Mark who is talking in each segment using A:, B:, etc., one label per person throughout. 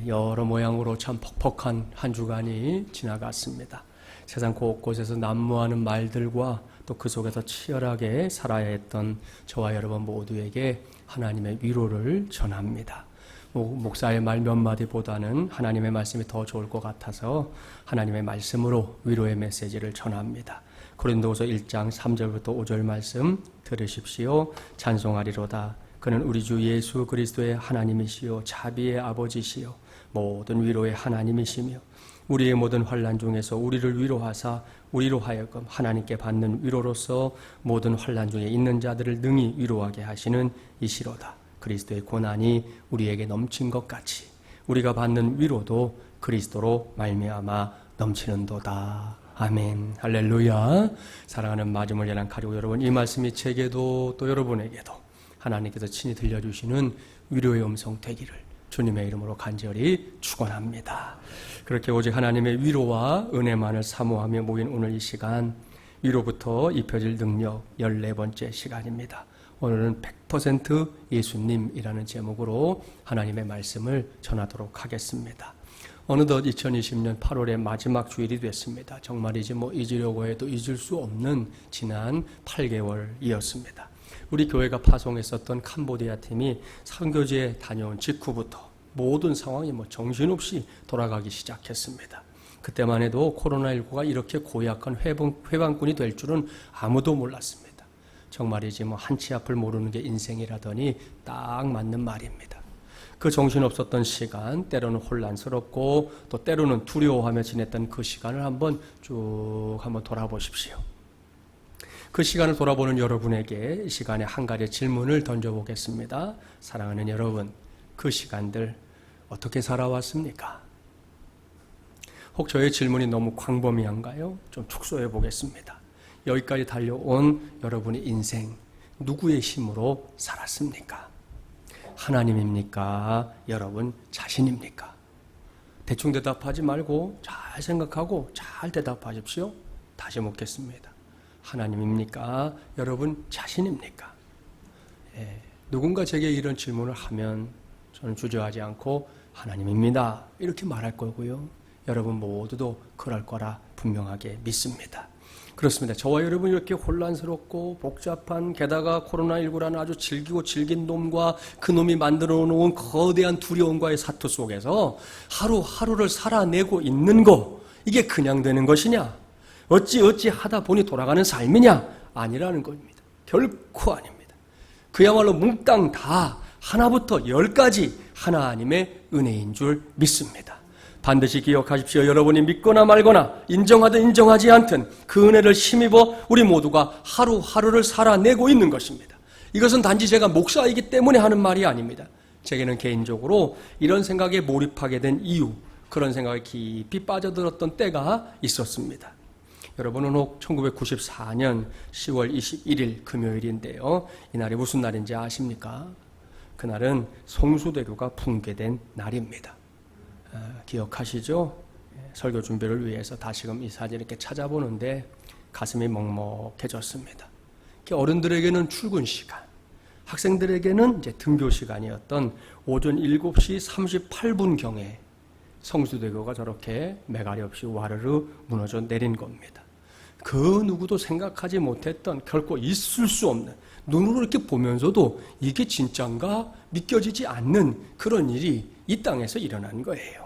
A: 여러 모양으로 참 퍽퍽한 한 주간이 지나갔습니다. 세상 곳곳에서 난무하는 말들과 또 그 속에서 치열하게 살아야 했던 저와 여러분 모두에게 하나님의 위로를 전합니다. 목사의 말 몇 마디보다는 하나님의 말씀이 더 좋을 것 같아서 하나님의 말씀으로 위로의 메시지를 전합니다. 고린도후서 1장 3절부터 5절 말씀 들으십시오. 찬송하리로다. 그는 우리 주 예수 그리스도의 하나님이시요 자비의 아버지시요 모든 위로의 하나님이시며 우리의 모든 환난 중에서 우리를 위로하사 우리로 하여금 하나님께 받는 위로로서 모든 환난 중에 있는 자들을 능히 위로하게 하시는 이시로다. 그리스도의 고난이 우리에게 넘친 것 같이 우리가 받는 위로도 그리스도로 말미암아 넘치는도다. 아멘. 할렐루야. 사랑하는 마지막 예랑 가리고 여러분, 이 말씀이 제게도 또 여러분에게도 하나님께서 친히 들려주시는 위로의 음성 되기를 주님의 이름으로 간절히 축원합니다. 그렇게 오직 하나님의 위로와 은혜만을 사모하며 모인 오늘 이 시간, 위로부터 입혀질 능력 14번째 시간입니다. 오늘은 100% 예수님이라는 제목으로 하나님의 말씀을 전하도록 하겠습니다. 어느덧 2020년 8월의 마지막 주일이 됐습니다. 정말이지 잊으려고 해도 잊을 수 없는 지난 8개월이었습니다. 우리 교회가 파송했었던 캄보디아 팀이 선교지에 다녀온 직후부터 모든 상황이 정신없이 돌아가기 시작했습니다. 그때만 해도 코로나19가 이렇게 고약한 회방꾼이 될 줄은 아무도 몰랐습니다. 정말이지 한치 앞을 모르는 게 인생이라더니 딱 맞는 말입니다. 그 정신없었던 시간, 때로는 혼란스럽고 또 때로는 두려워하며 지냈던 그 시간을 한번 돌아보십시오. 그 시간을 돌아보는 여러분에게 이 시간에 한 가지 질문을 던져보겠습니다. 사랑하는 여러분, 그 시간들 어떻게 살아왔습니까? 혹 저의 질문이 너무 광범위한가요? 좀 축소해 보겠습니다. 여기까지 달려온 여러분의 인생, 누구의 힘으로 살았습니까? 하나님입니까? 여러분 자신입니까? 대충 대답하지 말고 잘 생각하고 잘 대답하십시오. 다시 묻겠습니다. 하나님입니까? 여러분 자신입니까? 누군가 제게 이런 질문을 하면 저는 주저하지 않고 하나님입니다. 이렇게 말할 거고요. 여러분 모두도 그럴 거라 분명하게 믿습니다. 그렇습니다. 저와 여러분이 이렇게 혼란스럽고 복잡한, 게다가 코로나19라는 아주 질긴 놈과 그 놈이 만들어 놓은 거대한 두려움과의 사투 속에서 하루하루를 살아내고 있는 거, 이게 그냥 되는 것이냐? 어찌 하다 보니 돌아가는 삶이냐? 아니라는 겁니다. 결코 아닙니다. 그야말로 몽땅 다 하나부터 10까지 하나님의 은혜인 줄 믿습니다. 반드시 기억하십시오. 여러분이 믿거나 말거나 인정하든 인정하지 않든 그 은혜를 힘입어 우리 모두가 하루하루를 살아내고 있는 것입니다. 이것은 단지 제가 목사이기 때문에 하는 말이 아닙니다. 제게는 개인적으로 이런 생각에 몰입하게 된 이유, 그런 생각에 깊이 빠져들었던 때가 있었습니다. 여러분은 혹 1994년 10월 21일 금요일인데요. 이날이 무슨 날인지 아십니까? 그날은 성수대교가 붕괴된 날입니다. 기억하시죠? 설교 준비를 위해서 다시금 이 사진을 이렇게 찾아보는데 가슴이 먹먹해졌습니다. 어른들에게는 출근 시간, 학생들에게는 이제 등교 시간이었던 오전 7시 38분경에 성수대교가 저렇게 매가리 없이 와르르 무너져 내린 겁니다. 그 누구도 생각하지 못했던, 결코 있을 수 없는, 눈으로 이렇게 보면서도 이게 진짠가 믿겨지지 않는 그런 일이 이 땅에서 일어난 거예요.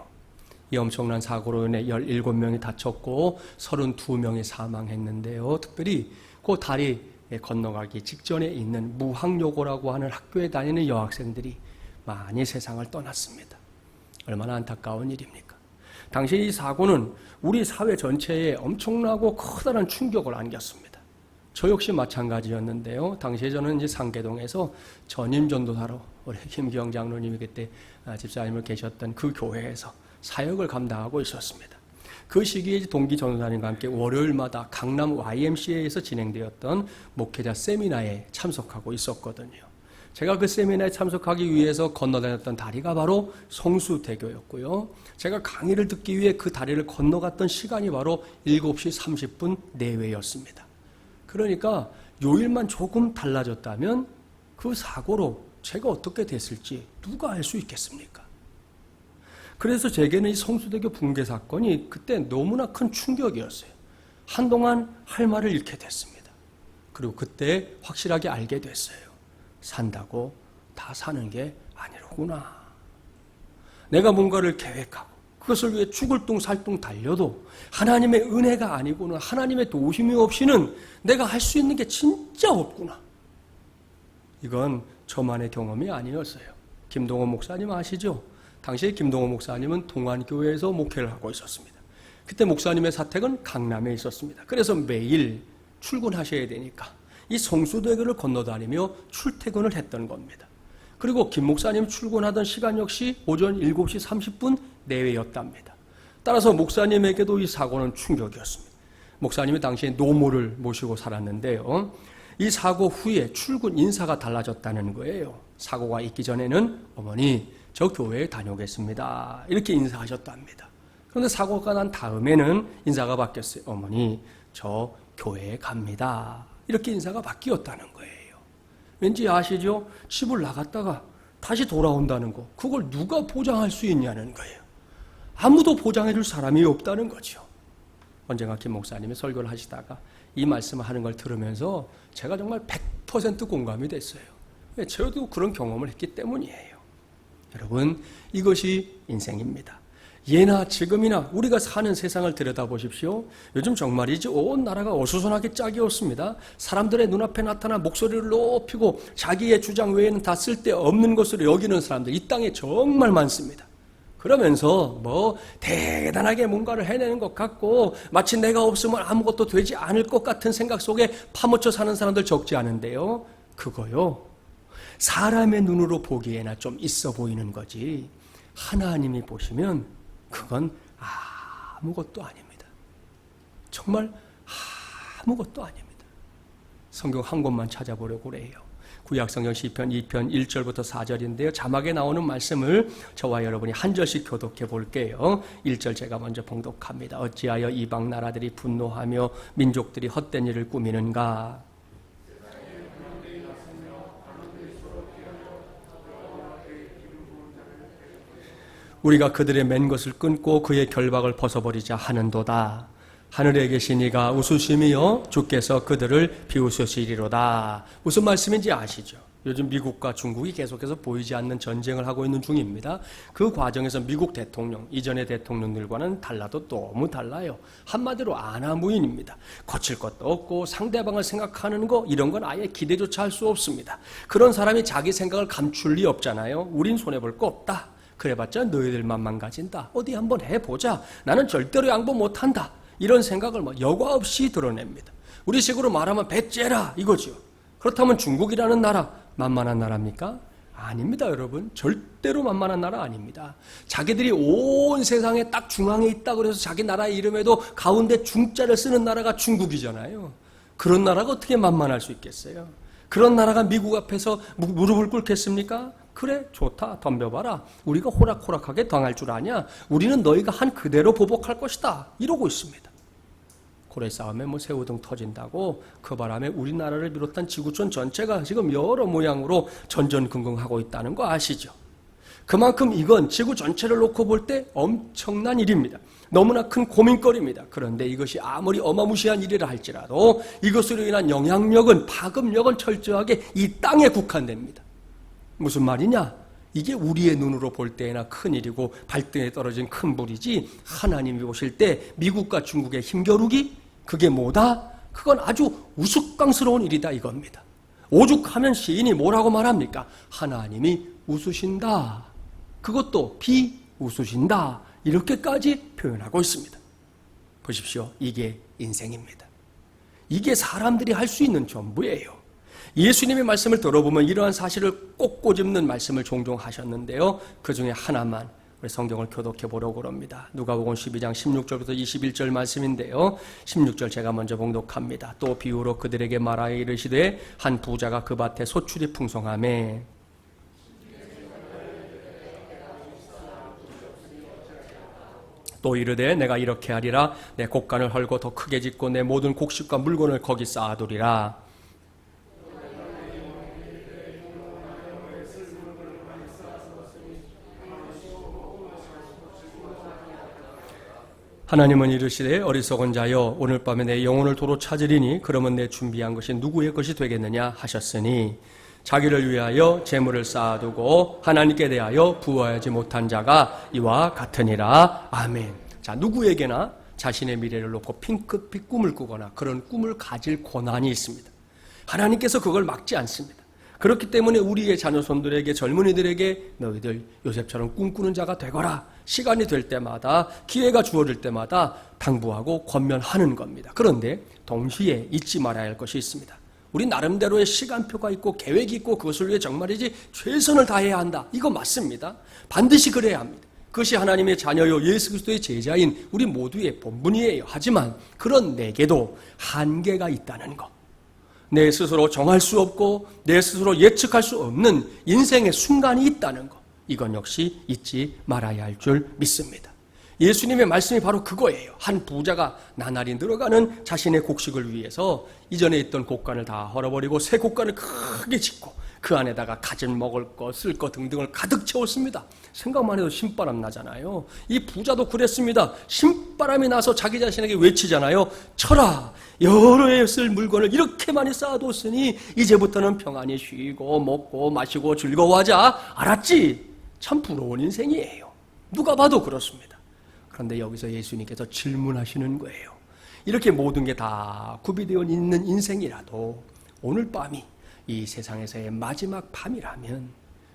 A: 이 엄청난 사고로 인해 17명이 다쳤고 32명이 사망했는데요. 특별히 그 다리 건너가기 직전에 있는 무학여고라고 하는 학교에 다니는 여학생들이 많이 세상을 떠났습니다. 얼마나 안타까운 일입니까? 당시 이 사고는 우리 사회 전체에 엄청나고 커다란 충격을 안겼습니다. 저 역시 마찬가지였는데요. 당시에 저는 이제 상계동에서 전임 전도사로 우리 김기영 장로님이 그때 집사님을 계셨던 그 교회에서 사역을 감당하고 있었습니다. 그 시기에 동기 전도사님과 함께 월요일마다 강남 YMCA에서 진행되었던 목회자 세미나에 참석하고 있었거든요. 제가 그 세미나에 참석하기 위해서 건너다녔던 다리가 바로 성수대교였고요. 제가 강의를 듣기 위해 그 다리를 건너갔던 시간이 바로 7시 30분 내외였습니다. 그러니까 요일만 조금 달라졌다면 그 사고로 제가 어떻게 됐을지 누가 알 수 있겠습니까? 그래서 제게는 이 성수대교 붕괴 사건이 그때 너무나 큰 충격이었어요. 한동안 할 말을 잃게 됐습니다. 그리고 그때 확실하게 알게 됐어요. 산다고 다 사는 게 아니로구나. 내가 뭔가를 계획하고 그것을 위해 죽을 둥 살 둥 달려도 하나님의 은혜가 아니고는, 하나님의 도우심이 없이는 내가 할 수 있는 게 진짜 없구나. 이건 저만의 경험이 아니었어요. 김동호 목사님 아시죠? 당시에 김동호 목사님은 동안교회에서 목회를 하고 있었습니다. 그때 목사님의 사택은 강남에 있었습니다. 그래서 매일 출근하셔야 되니까 이 성수대교를 건너다니며 출퇴근을 했던 겁니다. 그리고 김 목사님 출근하던 시간 역시 오전 7시 30분 내외였답니다. 따라서 목사님에게도 이 사고는 충격이었습니다. 목사님이 당시에 노모를 모시고 살았는데요. 이 사고 후에 출근 인사가 달라졌다는 거예요. 사고가 있기 전에는 어머니 저 교회에 다녀오겠습니다, 이렇게 인사하셨답니다. 그런데 사고가 난 다음에는 인사가 바뀌었어요. 어머니 저 교회에 갑니다, 이렇게 인사가 바뀌었다는 거예요. 왠지 아시죠? 집을 나갔다가 다시 돌아온다는 거, 그걸 누가 보장할 수 있냐는 거예요. 아무도 보장해 줄 사람이 없다는 거죠. 언젠가 김 목사님이 설교를 하시다가 이 말씀을 하는 걸 들으면서 제가 정말 100% 공감이 됐어요. 왜? 저도 그런 경험을 했기 때문이에요. 여러분, 이것이 인생입니다. 예나 지금이나 우리가 사는 세상을 들여다보십시오. 요즘 정말이지 온 나라가 어수선하게 짝이 없습니다. 사람들의 눈앞에 나타나 목소리를 높이고 자기의 주장 외에는 다 쓸데없는 것으로 여기는 사람들 이 땅에 정말 많습니다. 그러면서 뭐 대단하게 뭔가를 해내는 것 같고 마치 내가 없으면 아무것도 되지 않을 것 같은 생각 속에 파묻혀 사는 사람들 적지 않은데요. 그거요, 사람의 눈으로 보기에나 좀 있어 보이는 거지 하나님이 보시면 그건 아무것도 아닙니다. 정말 아무것도 아닙니다. 성경 한 곳만 찾아보려고 그래요. 구약성경 시편 2편 1절부터 4절인데요. 자막에 나오는 말씀을 저와 여러분이 한 절씩 교독해 볼게요. 1절 제가 먼저 봉독합니다. 어찌하여 이방 나라들이 분노하며 민족들이 헛된 일을 꾸미는가. 우리가 그들의 맨 것을 끊고 그의 결박을 벗어버리자 하는도다. 하늘에 계신 이가 웃으심이여 주께서 그들을 비웃으시리로다. 무슨 말씀인지 아시죠? 요즘 미국과 중국이 계속해서 보이지 않는 전쟁을 하고 있는 중입니다. 그 과정에서 미국 대통령, 이전의 대통령들과는 달라도 너무 달라요. 한마디로 아나무인입니다. 거칠 것도 없고 상대방을 생각하는 거 이런 건 아예 기대조차 할 수 없습니다. 그런 사람이 자기 생각을 감출 리 없잖아요. 우린 손해볼 거 없다. 그래봤자 너희들만 망가진다. 어디 한번 해보자. 나는 절대로 양보 못한다. 이런 생각을 여과 없이 드러냅니다. 우리식으로 말하면 배째라 이거죠. 그렇다면 중국이라는 나라 만만한 나라입니까? 아닙니다, 여러분. 절대로 만만한 나라 아닙니다. 자기들이 온 세상에 딱 중앙에 있다고 해서 자기 나라의 이름에도 가운데 중자를 쓰는 나라가 중국이잖아요. 그런 나라가 어떻게 만만할 수 있겠어요? 그런 나라가 미국 앞에서 무릎을 꿇겠습니까? 그래, 좋다, 덤벼봐라. 우리가 호락호락하게 당할 줄 아냐? 우리는 너희가 한 그대로 보복할 것이다. 이러고 있습니다. 고래 싸움에 새우등 터진다고 그 바람에 우리나라를 비롯한 지구촌 전체가 지금 여러 모양으로 전전긍긍하고 있다는 거 아시죠? 그만큼 이건 지구 전체를 놓고 볼 때 엄청난 일입니다. 너무나 큰 고민거리입니다. 그런데 이것이 아무리 어마무시한 일이라 할지라도 이것으로 인한 영향력은, 파급력은 철저하게 이 땅에 국한됩니다. 무슨 말이냐? 이게 우리의 눈으로 볼 때에나 큰 일이고 발등에 떨어진 큰 불이지, 하나님이 보실 때 미국과 중국의 힘겨루기? 그게 뭐다? 그건 아주 우스꽝스러운 일이다 이겁니다. 오죽하면 시인이 뭐라고 말합니까? 하나님이 웃으신다. 그것도 비웃으신다. 이렇게까지 표현하고 있습니다. 보십시오. 이게 인생입니다. 이게 사람들이 할 수 있는 전부예요. 예수님의 말씀을 들어보면 이러한 사실을 꼭 꼬집는 말씀을 종종 하셨는데요. 그 중에 하나만 우리 성경을 교독해 보려고 합니다. 누가복음 12장 16절부터 21절 말씀인데요. 16절 제가 먼저 봉독합니다. 또 비유로 그들에게 말하여 이르시되 한 부자가 그 밭에 소출이 풍성하매 또 이르되 내가 이렇게 하리라. 내 곡간을 헐고 더 크게 짓고 내 모든 곡식과 물건을 거기 쌓아두리라. 하나님은 이르시되 어리석은 자여 오늘 밤에 내 영혼을 도로 찾으리니 그러면 내 준비한 것이 누구의 것이 되겠느냐 하셨으니 자기를 위하여 재물을 쌓아두고 하나님께 대하여 부어하지 못한 자가 이와 같으니라. 아멘. 자, 누구에게나 자신의 미래를 놓고 핑크빛 꿈을 꾸거나 그런 꿈을 가질 권한이 있습니다. 하나님께서 그걸 막지 않습니다. 그렇기 때문에 우리의 자녀손들에게, 젊은이들에게 너희들 요셉처럼 꿈꾸는 자가 되거라. 시간이 될 때마다, 기회가 주어질 때마다 당부하고 권면하는 겁니다. 그런데 동시에 잊지 말아야 할 것이 있습니다. 우리 나름대로의 시간표가 있고 계획이 있고 그것을 위해 정말이지 최선을 다해야 한다. 이거 맞습니다. 반드시 그래야 합니다. 그것이 하나님의 자녀요 예수 그리스도의 제자인 우리 모두의 본분이에요. 하지만 그런 내게도 한계가 있다는 것. 내 스스로 정할 수 없고 내 스스로 예측할 수 없는 인생의 순간이 있다는 것. 이건 역시 잊지 말아야 할 줄 믿습니다. 예수님의 말씀이 바로 그거예요. 한 부자가 나날이 늘어가는 자신의 곡식을 위해서 이전에 있던 곡간을 다 헐어버리고 새 곡간을 크게 짓고 그 안에다가 가진 먹을 거, 쓸 거 등등을 가득 채웠습니다. 생각만 해도 신바람 나잖아요. 이 부자도 그랬습니다. 신바람이 나서 자기 자신에게 외치잖아요. 쳐라! 여러 해 쓸 물건을 이렇게 많이 쌓아뒀으니 이제부터는 평안히 쉬고 먹고 마시고 즐거워하자. 알았지? 참 부러운 인생이에요. 누가 봐도 그렇습니다. 그런데 여기서 예수님께서 질문하시는 거예요. 이렇게 모든 게 다 구비되어 있는 인생이라도 오늘 밤이 이 세상에서의 마지막 밤이라면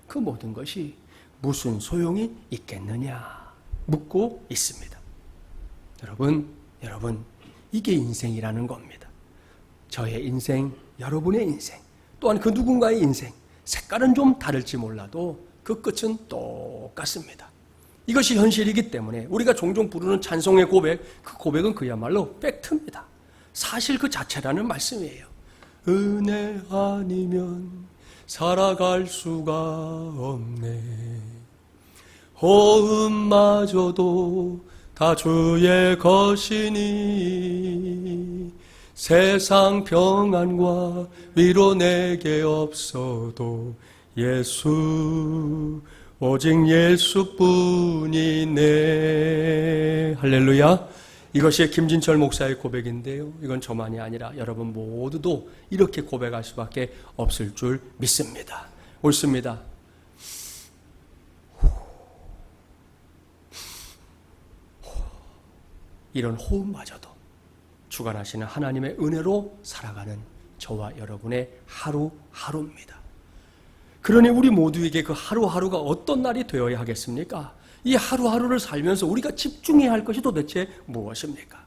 A: 그 모든 것이 무슨 소용이 있겠느냐 묻고 있습니다. 여러분 이게 인생이라는 겁니다. 저의 인생, 여러분의 인생, 또한 그 누군가의 인생, 색깔은 좀 다를지 몰라도 그 끝은 똑같습니다. 이것이 현실이기 때문에 우리가 종종 부르는 찬송의 고백, 그 고백은 그야말로 팩트입니다. 사실 그 자체라는 말씀이에요. 은혜 아니면 살아갈 수가 없네. 호흡마저도 다 주의 것이니 세상 평안과 위로 내게 없어도 예수 오직 예수뿐이네. 할렐루야. 이것이 김진철 목사의 고백인데요. 이건 저만이 아니라 여러분 모두도 이렇게 고백할 수밖에 없을 줄 믿습니다. 옳습니다. 이런 호흡마저도 주관하시는 하나님의 은혜로 살아가는 저와 여러분의 하루하루입니다. 그러니 우리 모두에게 그 하루하루가 어떤 날이 되어야 하겠습니까? 이 하루하루를 살면서 우리가 집중해야 할 것이 도대체 무엇입니까?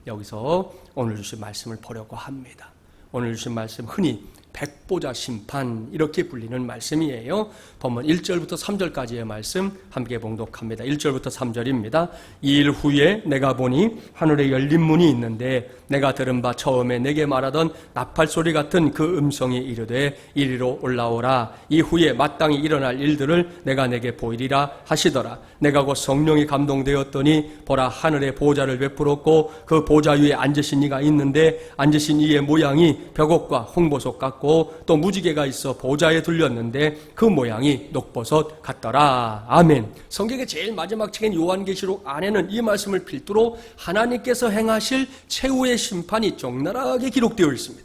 A: 여기서 오늘 주신 말씀을 보려고 합니다. 오늘 주신 말씀 흔히 백보자 심판 이렇게 불리는 말씀이에요. 본문 1절부터 3절까지의 말씀 함께 봉독합니다. 1절부터 3절입니다. 2일 후에 내가 보니 하늘에 열린 문이 있는데 내가 들은 바 처음에 내게 말하던 나팔 소리 같은 그 음성이 이르되 이리로 올라오라. 이후에 마땅히 일어날 일들을 내가 내게 보이리라 하시더라. 내가 곧 성령이 감동되었더니 보라 하늘에 보좌를 베풀었고 그 보좌 위에 앉으신 이가 있는데 앉으신 이의 모양이 벽옥과 홍보석 같고 또 무지개가 있어 보좌에 둘렸는데 그 모양이 녹버섯 같더라. 아멘. 성경의 제일 마지막 책인 요한계시록 안에는 이 말씀을 필두로 하나님께서 행하실 최후의 심판이 적나라하게 기록되어 있습니다.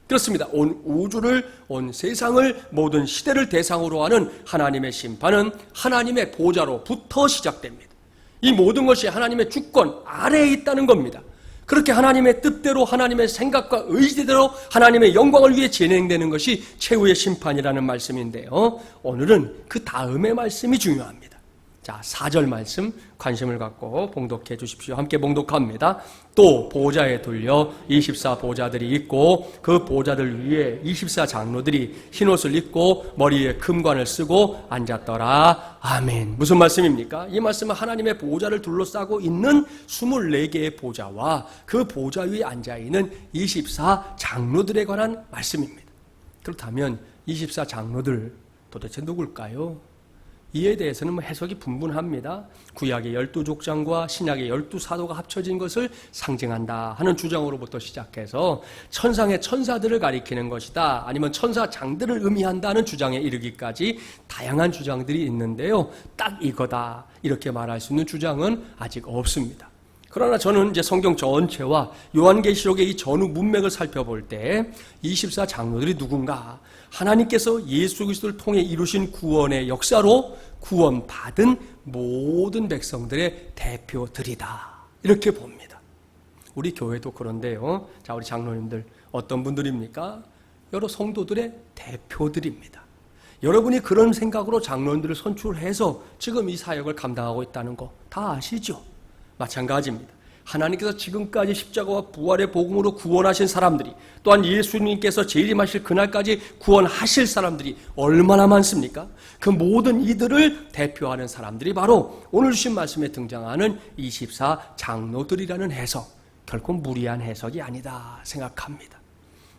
A: 그렇습니다. 온 우주를, 온 세상을, 모든 시대를 대상으로 하는 하나님의 심판은 하나님의 보좌로부터 시작됩니다. 이 모든 것이 하나님의 주권 아래에 있다는 겁니다. 그렇게 하나님의 뜻대로 하나님의 생각과 의지대로 하나님의 영광을 위해 진행되는 것이 최후의 심판이라는 말씀인데요. 오늘은 그 다음의 말씀이 중요합니다. 자, 4절 말씀 관심을 갖고 봉독해 주십시오. 함께 봉독합니다. 또 보좌에 둘려 24 보좌들이 있고 그 보좌들 위에 24 장로들이 흰옷을 입고 머리에 금관을 쓰고 앉았더라. 아멘. 무슨 말씀입니까? 이 말씀은 하나님의 보좌를 둘러싸고 있는 24개의 보좌와 그 보좌 위에 앉아있는 24 장로들에 관한 말씀입니다. 그렇다면 24 장로들 도대체 누굴까요? 이에 대해서는 해석이 분분합니다. 구약의 12족장과 신약의 12사도가 합쳐진 것을 상징한다 하는 주장으로부터 시작해서 천상의 천사들을 가리키는 것이다, 아니면 천사장들을 의미한다는 주장에 이르기까지 다양한 주장들이 있는데요. 딱 이거다 이렇게 말할 수 있는 주장은 아직 없습니다. 그러나 저는 이제 성경 전체와 요한계시록의 이 전후 문맥을 살펴볼 때 24 장로들이 누군가? 하나님께서 예수 그리스도를 통해 이루신 구원의 역사로 구원받은 모든 백성들의 대표들이다. 이렇게 봅니다. 우리 교회도 그런데요. 자, 우리 장로님들 어떤 분들입니까? 여러 성도들의 대표들입니다. 여러분이 그런 생각으로 장로님들을 선출해서 지금 이 사역을 감당하고 있다는 거 다 아시죠? 마찬가지입니다. 하나님께서 지금까지 십자가와 부활의 복음으로 구원하신 사람들이, 또한 예수님께서 재림하실 그날까지 구원하실 사람들이 얼마나 많습니까? 그 모든 이들을 대표하는 사람들이 바로 오늘 주신 말씀에 등장하는 24 장로들이라는 해석, 결코 무리한 해석이 아니다 생각합니다.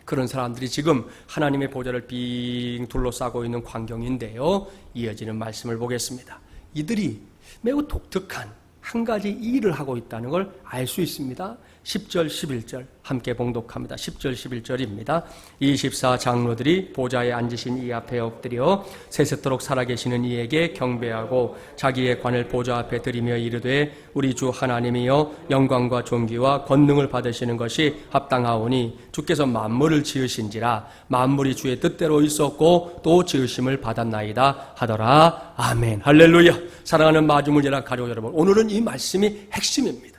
A: 그런 사람들이 지금 하나님의 보좌를 빙 둘러싸고 있는 광경인데요. 이어지는 말씀을 보겠습니다. 이들이 매우 독특한 한 가지 일을 하고 있다는 걸 알 수 있습니다. 10절, 11절 함께 봉독합니다. 10절, 11절입니다. 24 장로들이 보좌에 앉으신 이 앞에 엎드려 세세토록 살아계시는 이에게 경배하고 자기의 관을 보좌 앞에 드리며 이르되 우리 주 하나님이여 영광과 존귀와 권능을 받으시는 것이 합당하오니 주께서 만물을 지으신지라 만물이 주의 뜻대로 있었고 또 지으심을 받았나이다 하더라. 아멘. 할렐루야. 사랑하는 마주문제라 가족 여러분, 오늘은 이 말씀이 핵심입니다.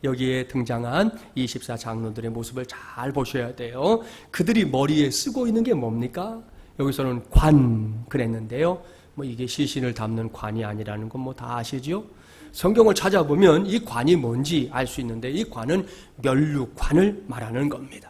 A: 여기에 등장한 24 장로들의 모습을 잘 보셔야 돼요. 그들이 머리에 쓰고 있는 게 뭡니까? 여기서는 관 그랬는데요. 이게 시신을 담는 관이 아니라는 건 다 아시죠? 성경을 찾아보면 이 관이 뭔지 알 수 있는데 이 관은 면류관을 말하는 겁니다.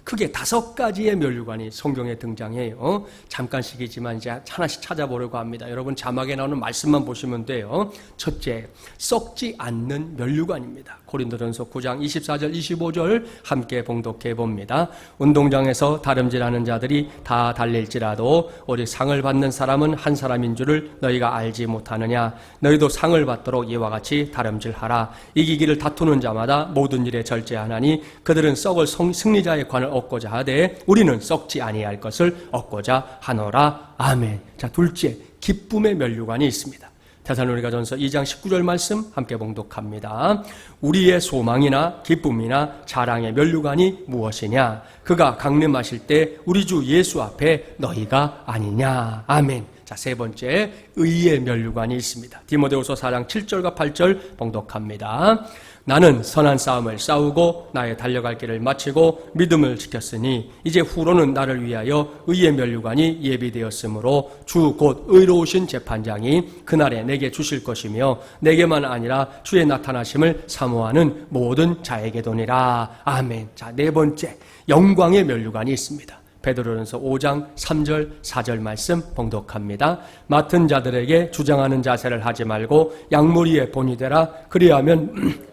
A: 크게 5가지의 면류관이 성경에 등장해요. 잠깐씩이지만 이제 하나씩 찾아보려고 합니다. 여러분 자막에 나오는 말씀만 보시면 돼요. 첫째, 썩지 않는 면류관입니다. 고린도전서 9장 24절 25절 함께 봉독해 봅니다. 운동장에서 다름질하는 자들이 다 달릴지라도 오직 상을 받는 사람은 한 사람인 줄을 너희가 알지 못하느냐. 너희도 상을 받도록 이와 같이 다름질하라. 이기기를 다투는 자마다 모든 일에 절제하나니 그들은 썩을 승리자의 관을 얻고자 하되 우리는 썩지 아니할 것을 얻고자 하노라. 아멘. 자, 둘째, 기쁨의 면류관이 있습니다. 데살로니가전서 2장 19절 말씀 함께 봉독합니다. 우리의 소망이나 기쁨이나 자랑의 면류관이 무엇이냐? 그가 강림하실 때 우리 주 예수 앞에 너희가 아니냐? 아멘. 자, 세 번째, 의의 면류관이 있습니다. 디모데후서 4장 7절과 8절 봉독합니다. 나는 선한 싸움을 싸우고 나의 달려갈 길을 마치고 믿음을 지켰으니 이제 후로는 나를 위하여 의의 면류관이 예비되었으므로 주 곧 의로우신 재판장이 그날에 내게 주실 것이며 내게만 아니라 주의 나타나심을 사모하는 모든 자에게도니라. 아멘. 자, 네 번째, 영광의 면류관이 있습니다. 베드로전서 5장 3절 4절 말씀 봉독합니다. 맡은 자들에게 주장하는 자세를 하지 말고 양무리의 본이 되라. 그리하면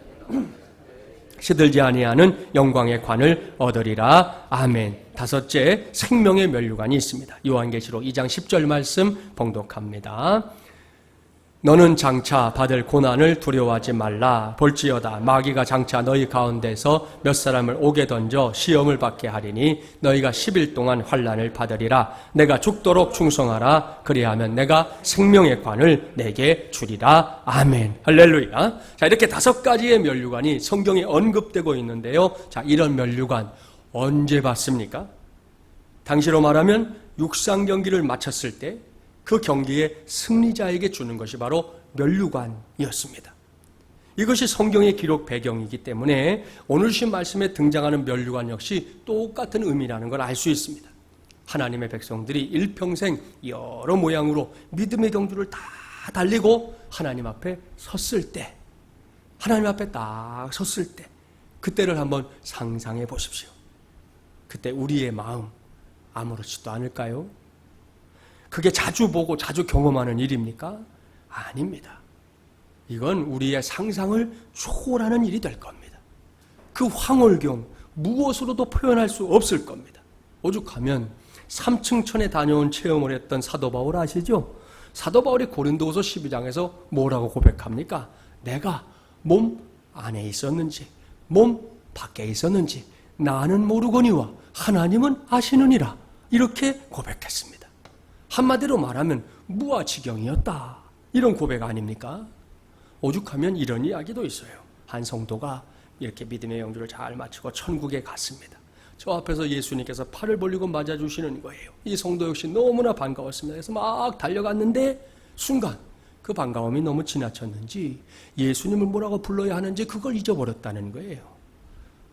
A: 시들지 아니하는 영광의 관을 얻으리라. 아멘. 다섯째, 생명의 면류관이 있습니다. 요한계시록 2장 10절 말씀 봉독합니다. 너는 장차 받을 고난을 두려워하지 말라. 볼지어다 마귀가 장차 너희 가운데서 몇 사람을 옥에 던져 시험을 받게 하리니 너희가 10일 동안 환난을 받으리라. 내가 죽도록 충성하라. 그리하면 내가 생명의 관을 내게 주리라. 아멘. 할렐루야. 자, 이렇게 5가지의 면류관이 성경에 언급되고 있는데요. 자, 이런 면류관 언제 받습니까? 당시로 말하면 육상 경기를 마쳤을 때 그 경기의 승리자에게 주는 것이 바로 면류관이었습니다. 이것이 성경의 기록 배경이기 때문에 오늘 주신 말씀에 등장하는 면류관 역시 똑같은 의미라는 걸 알 수 있습니다. 하나님의 백성들이 일평생 여러 모양으로 믿음의 경주를 다 달리고 하나님 앞에 섰을 때, 하나님 앞에 딱 섰을 때, 그때를 한번 상상해 보십시오. 그때 우리의 마음 아무렇지도 않을까요? 그게 자주 보고 자주 경험하는 일입니까? 아닙니다. 이건 우리의 상상을 초월하는 일이 될 겁니다. 그 황홀경 무엇으로도 표현할 수 없을 겁니다. 오죽하면 3층천에 다녀온 체험을 했던 사도 바울 아시죠? 사도 바울이 고린도후서 12장에서 뭐라고 고백합니까? 내가 몸 안에 있었는지 몸 밖에 있었는지 나는 모르거니와 하나님은 아시느니라. 이렇게 고백했습니다. 한마디로 말하면 무아지경이었다. 이런 고백 아닙니까? 오죽하면 이런 이야기도 있어요. 한 성도가 이렇게 믿음의 영주를 잘 마치고 천국에 갔습니다. 저 앞에서 예수님께서 팔을 벌리고 맞아주시는 거예요. 이 성도 역시 너무나 반가웠습니다. 그래서 막 달려갔는데 순간 그 반가움이 너무 지나쳤는지 예수님을 뭐라고 불러야 하는지 그걸 잊어버렸다는 거예요.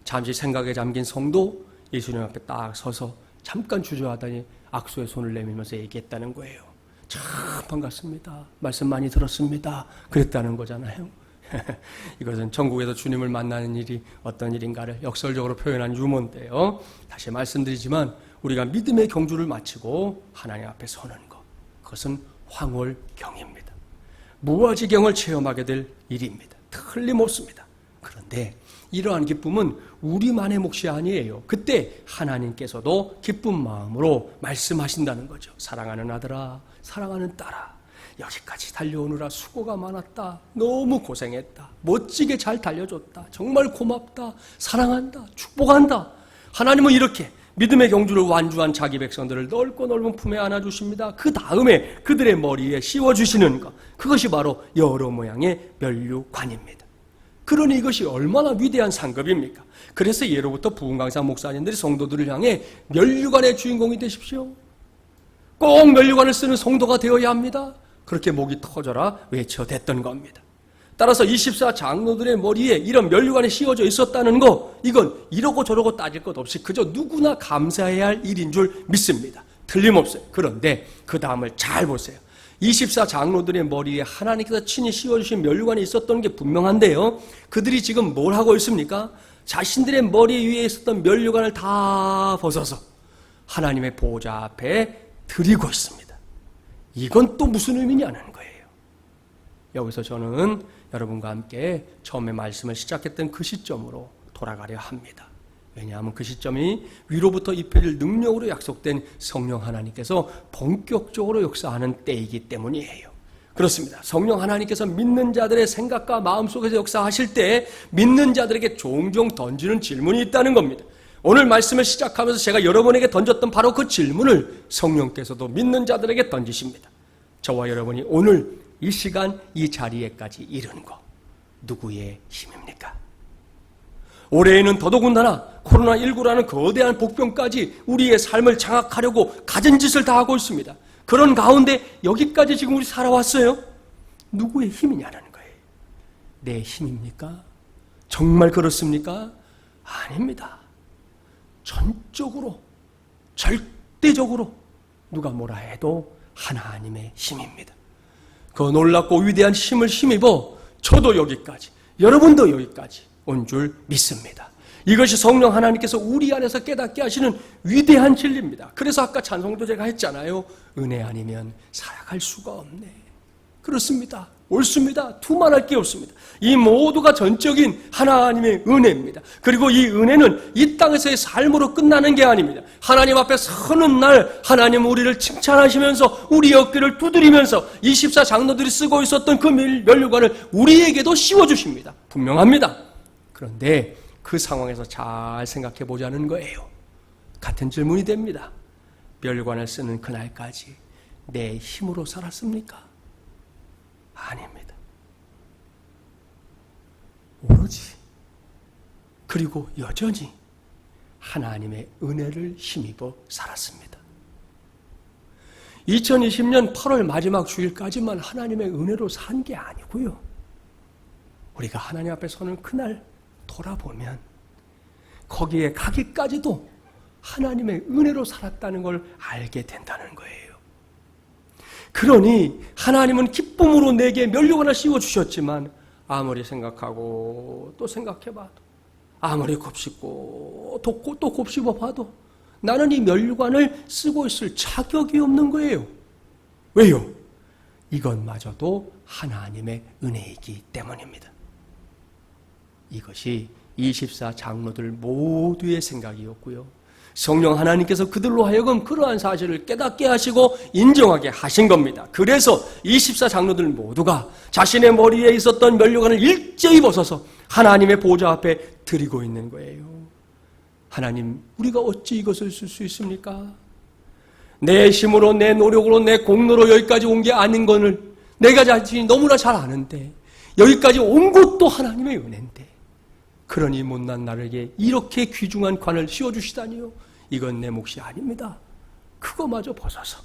A: 잠시 생각에 잠긴 성도 예수님 앞에 딱 서서 잠깐 주저하더니 악수에 손을 내밀면서 얘기했다는 거예요. 참 반갑습니다. 말씀 많이 들었습니다. 그랬다는 거잖아요. 이것은 천국에서 주님을 만나는 일이 어떤 일인가를 역설적으로 표현한 유머인데요. 다시 말씀드리지만 우리가 믿음의 경주를 마치고 하나님 앞에 서는 것, 그것은 황홀경입니다. 무아지경을 체험하게 될 일입니다. 틀림없습니다. 그런데 이러한 기쁨은 우리만의 몫이 아니에요. 그때 하나님께서도 기쁜 마음으로 말씀하신다는 거죠. 사랑하는 아들아, 사랑하는 딸아, 여기까지 달려오느라 수고가 많았다. 너무 고생했다. 멋지게 잘 달려줬다. 정말 고맙다. 사랑한다. 축복한다. 하나님은 이렇게 믿음의 경주를 완주한 자기 백성들을 넓고 넓은 품에 안아주십니다. 그 다음에 그들의 머리에 씌워주시는 것, 그것이 바로 여러 모양의 면류관입니다. 그러니 이것이 얼마나 위대한 상급입니까? 그래서 예로부터 부흥강사 목사님들이 성도들을 향해 면류관의 주인공이 되십시오. 꼭 면류관을 쓰는 성도가 되어야 합니다. 그렇게 목이 터져라 외쳐댔던 겁니다. 따라서 24 장로들의 머리에 이런 면류관이 씌워져 있었다는 거, 이건 이러고 저러고 따질 것 없이 그저 누구나 감사해야 할 일인 줄 믿습니다. 틀림없어요. 그런데 그 다음을 잘 보세요. 24 장로들의 머리에 하나님께서 친히 씌워주신 면류관이 있었던 게 분명한데요. 그들이 지금 뭘 하고 있습니까? 자신들의 머리 위에 있었던 면류관을 다 벗어서 하나님의 보호자 앞에 드리고 있습니다. 이건 또 무슨 의미냐는 거예요. 여기서 저는 여러분과 함께 처음에 말씀을 시작했던 그 시점으로 돌아가려 합니다. 왜냐하면 그 시점이 위로부터 입혀질 능력으로 약속된 성령 하나님께서 본격적으로 역사하는 때이기 때문이에요. 그렇습니다. 성령 하나님께서 믿는 자들의 생각과 마음속에서 역사하실 때 믿는 자들에게 종종 던지는 질문이 있다는 겁니다. 오늘 말씀을 시작하면서 제가 여러분에게 던졌던 바로 그 질문을 성령께서도 믿는 자들에게 던지십니다. 저와 여러분이 오늘 이 시간 이 자리에까지 이른 거 누구의 힘입니까? 올해에는 더더군다나 코로나19라는 거대한 복병까지 우리의 삶을 장악하려고 갖은 짓을 다 하고 있습니다. 그런 가운데 여기까지 지금 우리 살아왔어요. 누구의 힘이냐는 거예요. 내 힘입니까? 정말 그렇습니까? 아닙니다. 전적으로, 절대적으로 누가 뭐라 해도 하나님의 힘입니다. 그 놀랍고 위대한 힘을 힘입어 저도 여기까지, 여러분도 여기까지 온 줄 믿습니다. 이것이 성령 하나님께서 우리 안에서 깨닫게 하시는 위대한 진리입니다. 그래서 아까 찬송도 제가 했잖아요. 은혜 아니면 살아갈 수가 없네. 그렇습니다. 옳습니다. 두말할 게 없습니다. 이 모두가 전적인 하나님의 은혜입니다. 그리고 이 은혜는 이 땅에서의 삶으로 끝나는 게 아닙니다. 하나님 앞에 서는 날 하나님 우리를 칭찬하시면서 우리 어깨를 두드리면서 24 장로들이 쓰고 있었던 그 면류관을 우리에게도 씌워주십니다. 분명합니다. 그런데 그 상황에서 잘 생각해 보자는 거예요. 같은 질문이 됩니다. 면류관을 쓰는 그날까지 내 힘으로 살았습니까? 아닙니다. 오로지 그리고 여전히 하나님의 은혜를 힘입어 살았습니다. 2020년 8월 마지막 주일까지만 하나님의 은혜로 산 게 아니고요. 우리가 하나님 앞에 서는 그날 돌아보면 거기에 가기까지도 하나님의 은혜로 살았다는 걸 알게 된다는 거예요. 그러니 하나님은 기쁨으로 내게 면류관을 씌워주셨지만 아무리 생각하고 또 생각해봐도 아무리 곱씹고 또 곱씹어봐도 나는 이 면류관을 쓰고 있을 자격이 없는 거예요. 왜요? 이것마저도 하나님의 은혜이기 때문입니다. 이것이 24 장로들 모두의 생각이었고요. 성령 하나님께서 그들로 하여금 그러한 사실을 깨닫게 하시고 인정하게 하신 겁니다. 그래서 24 장로들 모두가 자신의 머리에 있었던 면류관을 일제히 벗어서 하나님의 보좌 앞에 드리고 있는 거예요. 하나님, 우리가 어찌 이것을 쓸 수 있습니까? 내 힘으로, 내 노력으로, 내 공로로 여기까지 온 게 아닌 것을 내가 자신이 너무나 잘 아는데 여기까지 온 것도 하나님의 은혜인데 그러니 못난 나에게 이렇게 귀중한 관을 씌워주시다니요. 이건 내 몫이 아닙니다. 그거마저 벗어서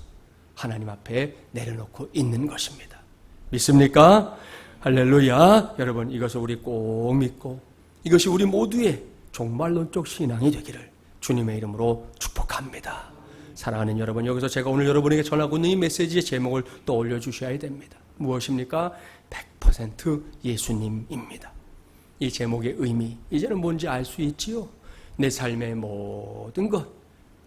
A: 하나님 앞에 내려놓고 있는 것입니다. 믿습니까? 할렐루야. 여러분, 이것을 우리 꼭 믿고 이것이 우리 모두의 종말론적 신앙이 되기를 주님의 이름으로 축복합니다. 사랑하는 여러분, 여기서 제가 오늘 여러분에게 전하고 있는 이 메시지의 제목을 떠올려 주셔야 됩니다. 무엇입니까? 100% 예수님입니다. 이 제목의 의미, 이제는 뭔지 알 수 있지요? 내 삶의 모든 것,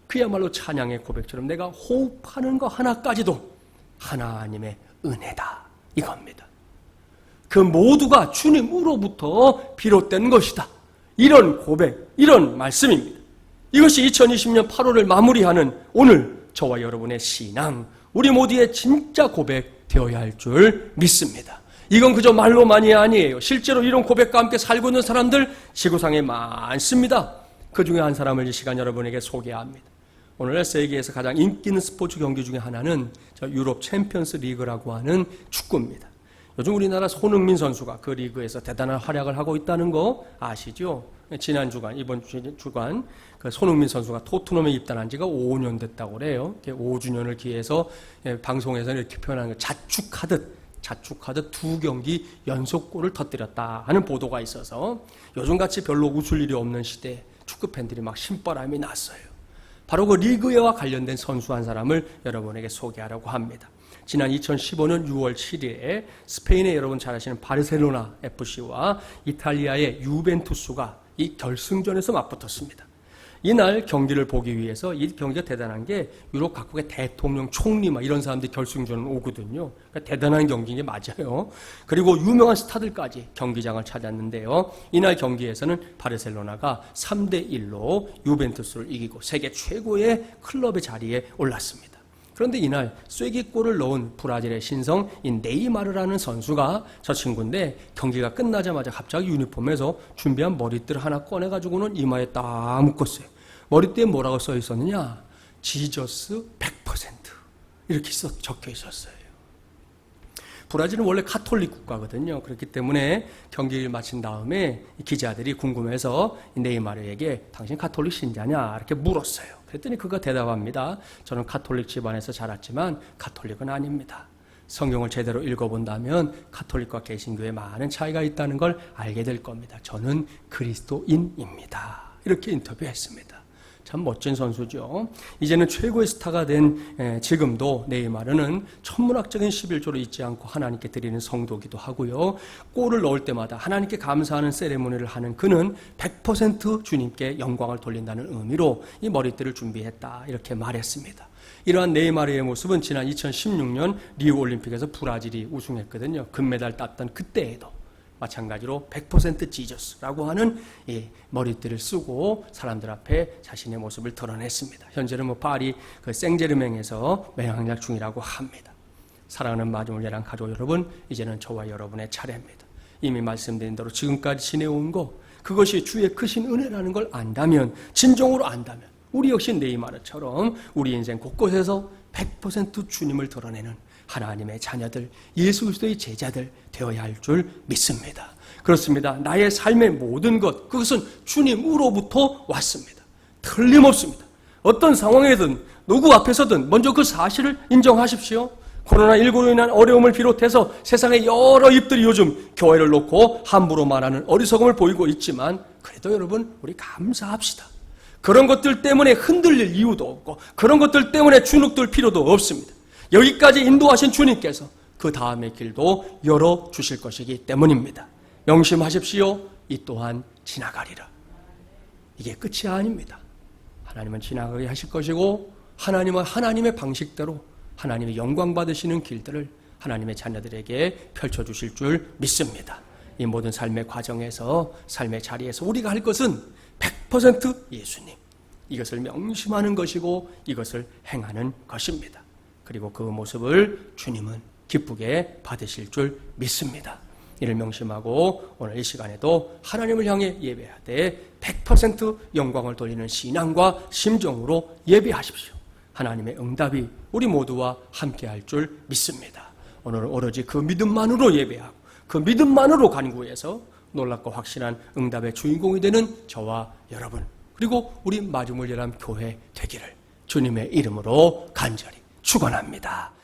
A: 그야말로 찬양의 고백처럼 내가 호흡하는 것 하나까지도 하나님의 은혜다, 이겁니다. 그 모두가 주님으로부터 비롯된 것이다. 이런 고백, 이런 말씀입니다. 이것이 2020년 8월을 마무리하는 오늘 저와 여러분의 신앙, 우리 모두의 진짜 고백 되어야 할 줄 믿습니다. 이건 그저 말로만이 아니에요. 실제로 이런 고백과 함께 살고 있는 사람들 지구상에 많습니다. 그 중에 한 사람을 이 시간 여러분에게 소개합니다. 오늘 세계에서 가장 인기 있는 스포츠 경기 중에 하나는 유럽 챔피언스 리그라고 하는 축구입니다. 요즘 우리나라 손흥민 선수가 그 리그에서 대단한 활약을 하고 있다는 거 아시죠? 지난 주간, 이번 주간 그 손흥민 선수가 토트넘에 입단한 지가 5년 됐다고 그래요. 5주년을 기해서 방송에서 이렇게 표현하는 거 자축하듯 2경기 연속골을 터뜨렸다 하는 보도가 있어서 요즘같이 별로 웃을 일이 없는 시대에 축구 팬들이 막 신바람이 났어요. 바로 그 리그와 관련된 선수 한 사람을 여러분에게 소개하려고 합니다. 지난 2015년 6월 7일에 스페인의 여러분 잘 아시는 바르셀로나 FC와 이탈리아의 유벤투스가 이 결승전에서 맞붙었습니다. 이날 경기를 보기 위해서 이 경기가 대단한 게 유럽 각국의 대통령, 총리 막 이런 사람들이 결승전을 오거든요. 그러니까 대단한 경기인 게 맞아요. 그리고 유명한 스타들까지 경기장을 찾았는데요. 이날 경기에서는 바르셀로나가 3대1로 유벤투스를 이기고 세계 최고의 클럽의 자리에 올랐습니다. 그런데 이날 쐐기골을 넣은 브라질의 신성 이 네이마르라는 선수가 저 친구인데 경기가 끝나자마자 갑자기 유니폼에서 준비한 머리띠를 하나 꺼내가지고는 이마에 딱 묶었어요. 머리띠에 뭐라고 써 있었느냐? 지저스 100% 이렇게 적혀 있었어요. 브라질은 원래 카톨릭 국가거든요. 그렇기 때문에 경기를 마친 다음에 기자들이 궁금해서 네이마르에게 당신 카톨릭 신자냐? 이렇게 물었어요. 그랬더니 그가 대답합니다. 저는 카톨릭 집안에서 자랐지만 카톨릭은 아닙니다. 성경을 제대로 읽어본다면 카톨릭과 개신교에 많은 차이가 있다는 걸 알게 될 겁니다. 저는 그리스도인입니다. 이렇게 인터뷰했습니다. 참 멋진 선수죠. 이제는 최고의 스타가 된 지금도 네이마르는 천문학적인 11조를 잊지 않고 하나님께 드리는 성도기도 하고요. 골을 넣을 때마다 하나님께 감사하는 세레모니를 하는 그는 100% 주님께 영광을 돌린다는 의미로 이 머리띠를 준비했다 이렇게 말했습니다. 이러한 네이마르의 모습은 지난 2016년 리우 올림픽에서 브라질이 우승했거든요. 금메달 땄던 그때에도 마찬가지로 100% 지저스라고 하는 머리띠를 쓰고 사람들 앞에 자신의 모습을 드러냈습니다. 현재는 파리 그 생제르맹에서 맹활약 중이라고 합니다. 사랑하는 마지못야랑 가족 여러분, 이제는 저와 여러분의 차례입니다. 이미 말씀드린 대로 지금까지 지내온 거 그것이 주의 크신 은혜라는 걸 안다면, 진정으로 안다면 우리 역시 네이마르처럼 우리 인생 곳곳에서 100% 주님을 드러내는 하나님의 자녀들, 예수 그리스도의 제자들 되어야 할 줄 믿습니다. 그렇습니다. 나의 삶의 모든 것, 그것은 주님으로부터 왔습니다. 틀림없습니다. 어떤 상황에든 누구 앞에서든 먼저 그 사실을 인정하십시오. 코로나19로 인한 어려움을 비롯해서 세상의 여러 입들이 요즘 교회를 놓고 함부로 말하는 어리석음을 보이고 있지만 그래도 여러분 우리 감사합시다. 그런 것들 때문에 흔들릴 이유도 없고 그런 것들 때문에 주눅들 필요도 없습니다. 여기까지 인도하신 주님께서 그 다음의 길도 열어주실 것이기 때문입니다. 명심하십시오. 이 또한 지나가리라. 이게 끝이 아닙니다. 하나님은 지나가게 하실 것이고 하나님은 하나님의 방식대로 하나님의 영광 받으시는 길들을 하나님의 자녀들에게 펼쳐주실 줄 믿습니다. 이 모든 삶의 과정에서 삶의 자리에서 우리가 할 것은 100% 예수님. 이것을 명심하는 것이고 이것을 행하는 것입니다. 그리고 그 모습을 주님은 기쁘게 받으실 줄 믿습니다. 이를 명심하고 오늘 이 시간에도 하나님을 향해 예배하되 100% 영광을 돌리는 신앙과 심정으로 예배하십시오. 하나님의 응답이 우리 모두와 함께할 줄 믿습니다. 오늘은 오로지 그 믿음만으로 예배하고 그 믿음만으로 간구해서 놀랍고 확실한 응답의 주인공이 되는 저와 여러분, 그리고 우리 마중물 연합 교회 되기를 주님의 이름으로 간절히 축원합니다.